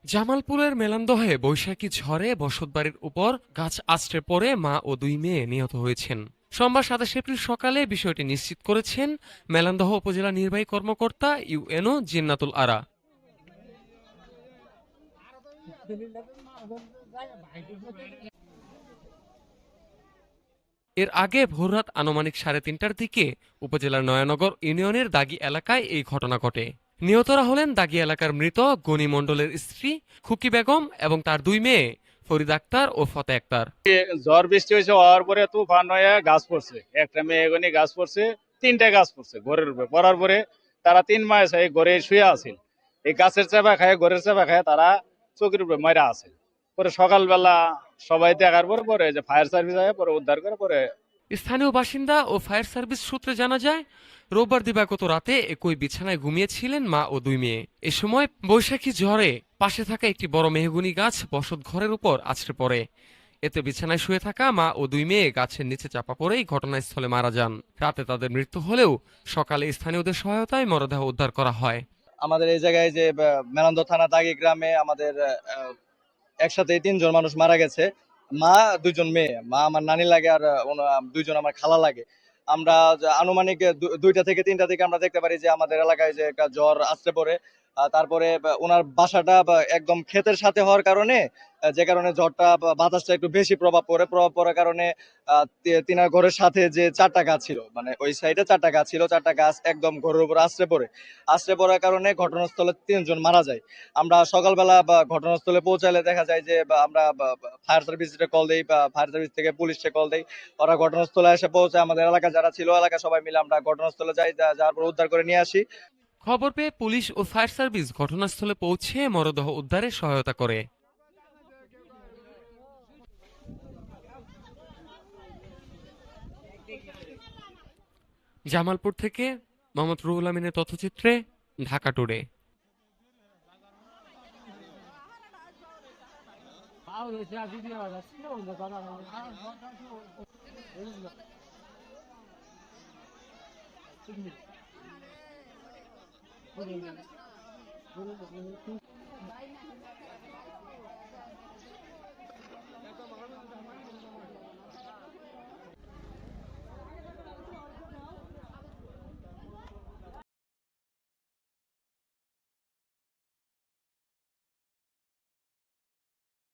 জামালপুরের মেলান্দহে বৈশাখী ঝড়ে বসতবাড়ির উপর গাছ আছড়ে পড়ে মা ও দুই মেয়ে নিহত হয়েছেন। সোমবার ২৭ এপ্রিল সকালে বিষয়টি নিশ্চিত করেছেন মেলান্দহ উপজেলা নির্বাহী কর্মকর্তা ইউএনও জিন্নাতুল আরা। এর আগে ভোররাত আনুমানিক ৩:৩০টার দিকে উপজেলার নয়ানগর ইউনিয়নের দাগী এলাকায় এই ঘটনা ঘটে। নিহতরা হলেন দাগী এলাকার মৃত গনি মণ্ডলের স্ত্রী খুকি বেগম এবং তার দুই মেয়ে ফরিদ আক্তার ও ফতে আক্তার। ঝড় বৃষ্টি হয়েছে, হওয়ার পরে তুফান হয়ে গাছ পড়ছে, একটা মেয়ে গাছ পড়ছে, 3টা গাছ পড়ছে ঘরের উপরে। পড়ার পরে তারা 3 মাস এই ঘরে শুয়ে আছিল, এই গাছের চাপা খায়, ঘরের চাপা খায়, তারা চোখের উপরে ময়রা আছে। পরে সকালবেলা সবাই দেখার পরে পরে যে ফায়ার সার্ভিস আয় পরে উদ্ধার করে। পরে স্থানীয় বাসিন্দা ও ফায়ার সার্ভিস সূত্রে জানা যায়, রোববার দিবাগত রাতে একই বিছানায় ঘুমিয়েছিলেন মা ও দুই মেয়ে। এ সময় বৈশাখী ঝড়ে পাশে থাকা একটি বড় মেহগুনি গাছ বসত ঘরের উপর আছড়ে পড়ে। এতে বিছানায় শুয়ে থাকা মা ও দুই মেয়ে গাছের নিচে চাপা পড়েই ঘটনাস্থলে মারা যান। রাতে তাদের মৃত্যু হলেও সকালে স্থানীয়দের সহায়তায় মরদেহ উদ্ধার করা হয়। আমাদের এই জায়গায় যে মেলান্দ থানা দাগি গ্রামে আমাদের একসাথে 3 জন মানুষ মারা গেছে। মা 2জন মেয়ে, মা আমার নানি লাগে আর 2জন আমার খালা লাগে। আমরা আনুমানিক 2টা থেকে 3টা থেকে আমরা দেখতে পারি যে আমাদের এলাকায় যে একটা ঝড় আসতে পড়ে। তারপরে ওনার বাসাটা একদম ক্ষেতের সাথে হওয়ার কারণে, যে কারণে ঝড়টা বাতাসটা একটু বেশি প্রভাব পড়ার কারণে তিনার ঘরের সাথে যে 4টা গাছ ছিল, মানে ওই সাইডে 4টা গাছ ছিল, 4টা গাছ একদম ঘরের উপর আশ্রে পড়ার কারণে ঘটনাস্থলে 3জন মারা যায়। আমরা সকালবেলা ঘটনাস্থলে পৌঁছালে দেখা যায় যে আমরা ফায়ার সার্ভিসে কল দেই, বা ফায়ার সার্ভিস থেকে পুলিশে কল দেই। ওরা ঘটনাস্থলে এসে পৌঁছে, আমাদের এলাকা যারা ছিল এলাকা সবাই মিলে আমরা ঘটনাস্থলে যাই, যাওয়ার পর উদ্ধার করে নিয়ে আসি। খবর পেয়ে পুলিশ ও ফায়ার সার্ভিস ঘটনাস্থলে পৌঁছে মরদেহ উদ্ধারে সহায়তা করে। জামালপুর থেকে মোহাম্মদ রুহুল আমিনের তথ্যচিত্রে ঢাকা টুডে।